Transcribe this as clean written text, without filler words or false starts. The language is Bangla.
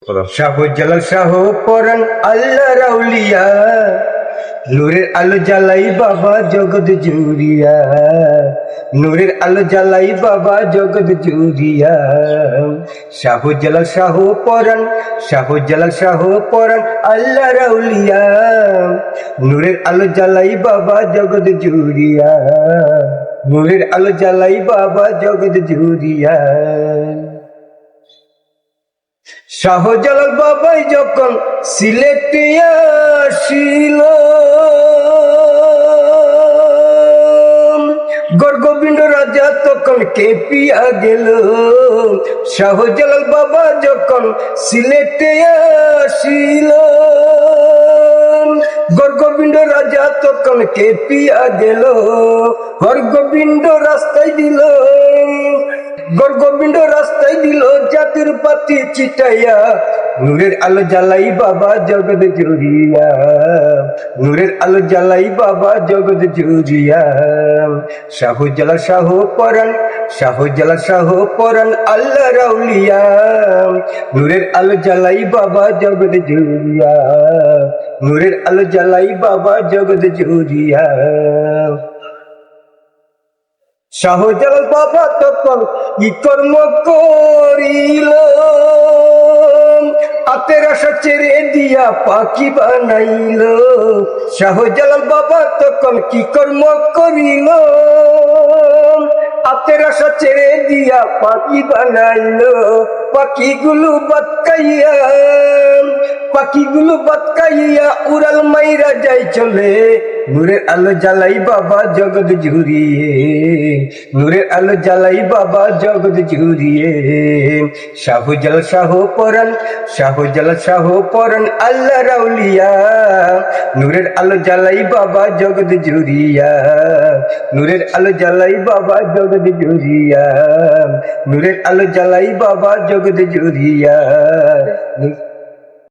শাহজালাল শাহ পরান আল্লাহ রাউলিয়া, নূরের আলো জ্বালাই বাবা জগৎ জুড়িয়া, নূরের আলো জ্বালাই বাবা জগৎ জুড়িয়া। শাহজালাল শাহ পরান, শাহজালাল শাহ পরান আল্লাহ রাউলিয়া, নূরের আলো জ্বালাই বাবা জগৎ জুড়িয়া, নূরের আলো জ্বালাই বাবা জগৎ জুড়িয়া। শাহজালাল বাবাই যখন সিলেটে আসিল, গর্গবিন্দ রাজা তখন কেঁপিয়া গেল। শাহজালাল বাবা যখন সিলেটে আসিল, গর্গবিন্দ রাজা তখন কেঁপিয়া গেল। হরগোবিন্দ রাস্তায় দিল, গর্গবিন্দ রাস্তায় দিল জাতির পাতি চিটাইয়া, নূরের আলো জ্বালাই বাবা জগৎ জুড়িয়া, নূরের আলো জ্বালাই বাবা জগৎ জুড়িয়া। শাহজালাল শাহ পরান, শাহজালাল শাহ পরান আল্লাহ রাউলিয়া, নূরের আলো জ্বালাই বাবা জগৎ জুড়িয়া, নূরের আলো জ্বালাই বাবা জগৎ জুড়িয়া। শাহজালাল বাবা তখন কি কর্ম করিল, আতের আশা ছেড়ে দিয়া পাখি বানাইল। শাহজালাল বাবা তখন কি কর্ম করিল, আতের আশা ছেড়ে দিয়া পাখি বানাইল। পাখিগুলো বাতকাইয়া, পাখিগুলো বাতকাইয়া উড়াল মাইরা যাই চলে, নূরের আলো জ্বালাই বাবা জগৎ জুড়িয়ে, নূরের আলো জ্বালাই বাবা জগৎ জুড়িয়ে। শাহজালাল শাহ পরান, শাহজালাল শাহ পরান আল্লাহ রাউলিয়া, নূরের আলো জ্বালাই বাবা জগৎ জুড়িয়া, নূরের আলো জ্বালাই বাবা জগৎ জুড়িয়া, নূরের আলো জ্বালাই বাবা জগৎ জুড়িয়া।